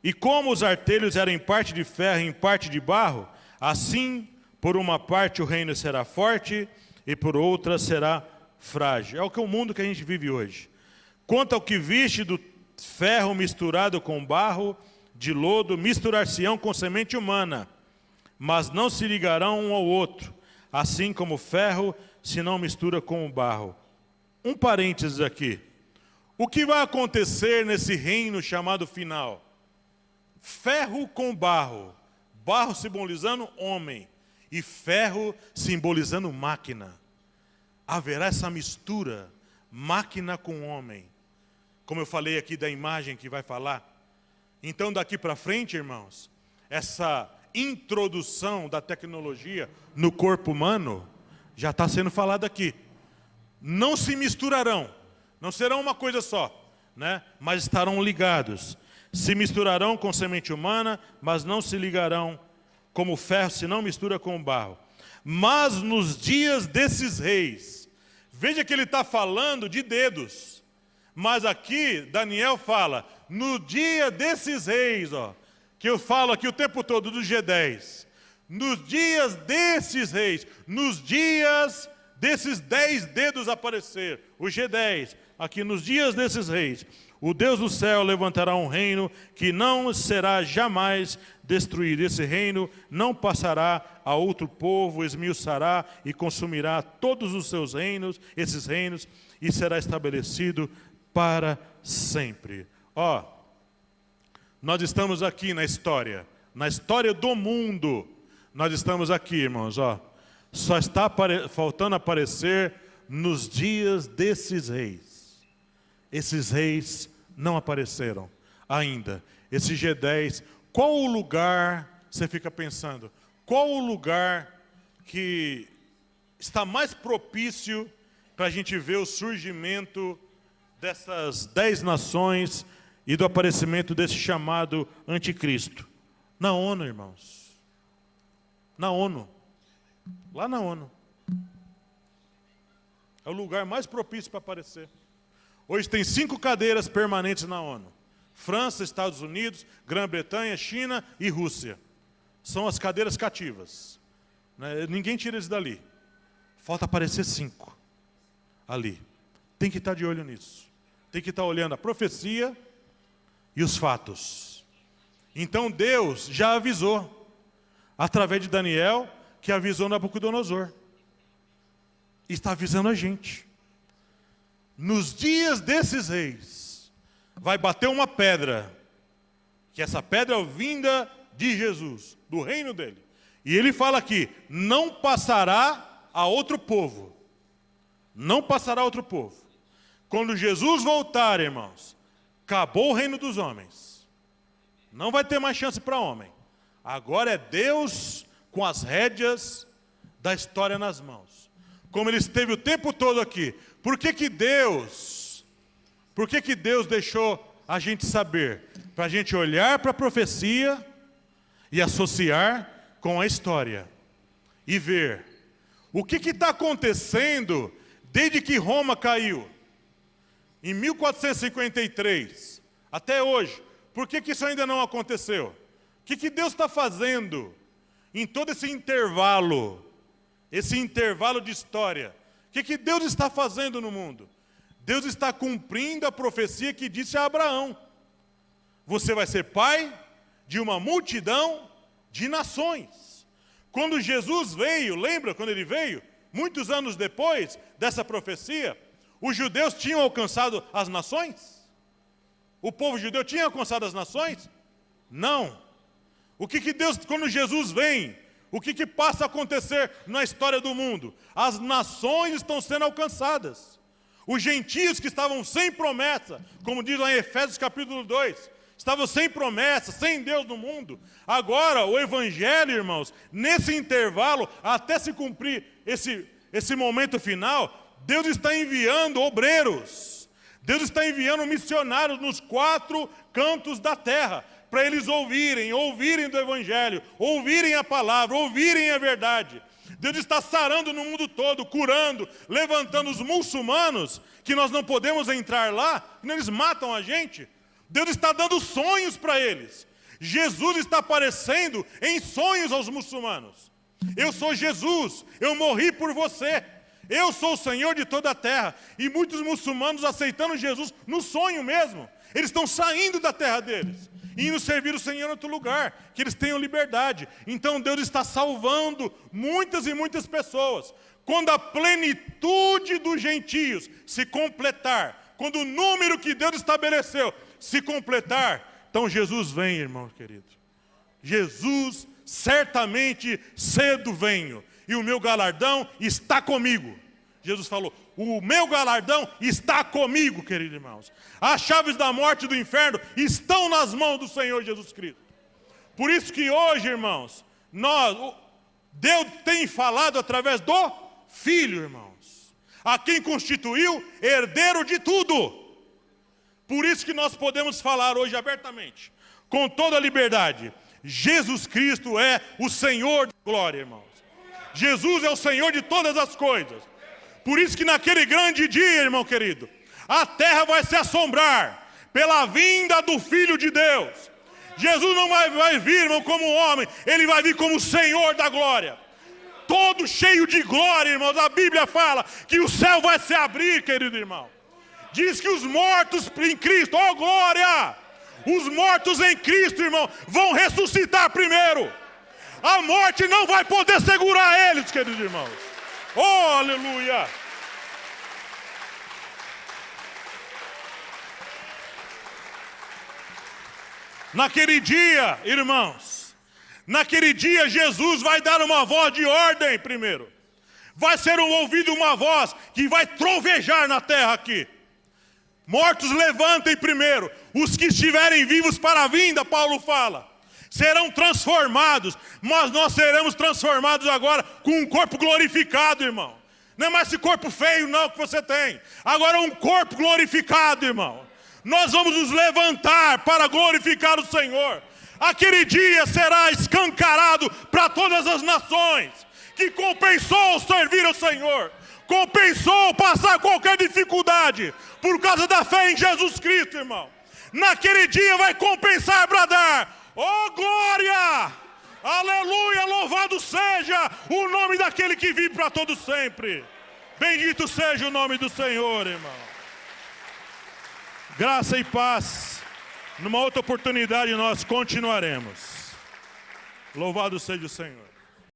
E como os artelhos eram em parte de ferro e em parte de barro, assim, por uma parte o reino será forte e por outra será frágil. É o mundo que a gente vive hoje. Quanto ao que viste do ferro misturado com barro, de lodo, misturar-se-ão com semente humana, mas não se ligarão um ao outro, assim como o ferro se não mistura com o barro. Um parênteses aqui. O que vai acontecer nesse reino chamado final? Ferro com barro. Barro simbolizando homem e ferro simbolizando máquina. Haverá essa mistura, máquina com homem. Como eu falei aqui da imagem que vai falar. Então daqui para frente, irmãos, essa introdução da tecnologia no corpo humano já está sendo falada aqui. Não se misturarão, não serão uma coisa só, né? Mas estarão ligados. Se misturarão com semente humana, mas não se ligarão como o ferro se não mistura com o barro. Mas nos dias desses reis, veja que ele está falando de dedos, mas aqui Daniel fala, no dia desses reis, ó, que eu falo aqui o tempo todo do G10, nos dias desses reis, nos dias desses 10 dedos aparecer, o G10, aqui nos dias desses reis, o Deus do céu levantará um reino que não será jamais destruído. Esse reino não passará a outro povo, esmiuçará e consumirá todos os seus reinos, esses reinos, e será estabelecido para sempre. Ó, nós estamos aqui na história do mundo. Nós estamos aqui, irmãos, ó. Só está faltando aparecer nos dias desses reis. Esses reis não apareceram ainda. Esse G10, qual o lugar, você fica pensando, qual o lugar que está mais propício para a gente ver o surgimento dessas 10 nações e do aparecimento desse chamado anticristo? Na ONU, irmãos. Na ONU. Lá na ONU. É o lugar mais propício para aparecer. Hoje tem 5 cadeiras permanentes na ONU. França, Estados Unidos, Grã-Bretanha, China e Rússia. São as cadeiras cativas. Ninguém tira eles dali. Falta aparecer 5 ali. Tem que estar de olho nisso. Tem que estar olhando a profecia e os fatos. Então Deus já avisou. através de Daniel, que avisou Nabucodonosor. Está avisando a gente. Nos dias desses reis, vai bater uma pedra, que essa pedra é vinda de Jesus, do reino dele. E ele fala aqui, não passará a outro povo. Não passará a outro povo. Quando Jesus voltar, irmãos, acabou o reino dos homens. Não vai ter mais chance para homem. Agora é Deus com as rédeas da história nas mãos. Como ele esteve o tempo todo aqui. Por que Deus deixou a gente saber? Para a gente olhar para a profecia e associar com a história. E ver o que está acontecendo desde que Roma caiu. Em 1453, até hoje. Por que isso ainda não aconteceu? O que Deus está fazendo em todo esse intervalo de história? O que Deus está fazendo no mundo? Deus está cumprindo a profecia que disse a Abraão. Você vai ser pai de uma multidão de nações. Quando Jesus veio, lembra quando ele veio? Muitos anos depois dessa profecia, os judeus tinham alcançado as nações? O povo judeu tinha alcançado as nações? Não. O que Deus, quando Jesus vem, o que passa a acontecer na história do mundo? As nações estão sendo alcançadas. Os gentios que estavam sem promessa, como diz lá em Efésios capítulo 2, estavam sem promessa, sem Deus no mundo. Agora, o evangelho, irmãos, nesse intervalo, até se cumprir esse momento final, Deus está enviando obreiros. Deus está enviando missionários nos 4 cantos da terra, para eles ouvirem do evangelho, ouvirem a palavra, ouvirem a verdade. Deus está sarando no mundo todo, curando, levantando os muçulmanos, que nós não podemos entrar lá, porque eles matam a gente. Deus está dando sonhos para eles. Jesus está aparecendo em sonhos aos muçulmanos. Eu sou Jesus, eu morri por você. Eu sou o Senhor de toda a terra. E muitos muçulmanos aceitando Jesus no sonho mesmo. Eles estão saindo da terra deles e indo servir o Senhor em outro lugar, que eles tenham liberdade. Então Deus está salvando muitas e muitas pessoas. Quando a plenitude dos gentios se completar, quando o número que Deus estabeleceu se completar, então Jesus vem, irmão querido. Jesus certamente cedo venho, e o meu galardão está comigo. Jesus falou, o meu galardão está comigo, queridos irmãos. As chaves da morte e do inferno estão nas mãos do Senhor Jesus Cristo. Por isso que hoje, irmãos, Deus tem falado através do Filho, irmãos, a quem constituiu herdeiro de tudo. Por isso que nós podemos falar hoje abertamente, com toda a liberdade, Jesus Cristo é o Senhor da glória, irmãos. Jesus é o Senhor de todas as coisas. Por isso que naquele grande dia, irmão querido, a terra vai se assombrar pela vinda do Filho de Deus. Jesus não vai vir, irmão, como homem, ele vai vir como o Senhor da glória. Todo cheio de glória, irmãos. A Bíblia fala que o céu vai se abrir, querido irmão. Diz que os mortos em Cristo, ó glória! Os mortos em Cristo, irmão, vão ressuscitar primeiro. A morte não vai poder segurar eles, queridos irmãos. Oh, aleluia! Naquele dia, irmãos, naquele dia Jesus vai dar uma voz de ordem primeiro. Vai ser ouvida uma voz que vai trovejar na terra aqui. Mortos levantem primeiro. Os que estiverem vivos para a vinda, Paulo fala, serão transformados. Mas nós seremos transformados agora com um corpo glorificado, irmão. Não é mais esse corpo feio não que você tem. Agora um corpo glorificado, irmão. Nós vamos nos levantar para glorificar o Senhor. Aquele dia será escancarado para todas as nações, que compensou servir ao Senhor, compensou passar qualquer dificuldade, por causa da fé em Jesus Cristo, irmão. Naquele dia vai compensar, bradar, oh glória, aleluia, louvado seja o nome daquele que vive para todo sempre. Bendito seja o nome do Senhor, irmão. Graça e paz. Numa outra oportunidade nós continuaremos. Louvado seja o Senhor.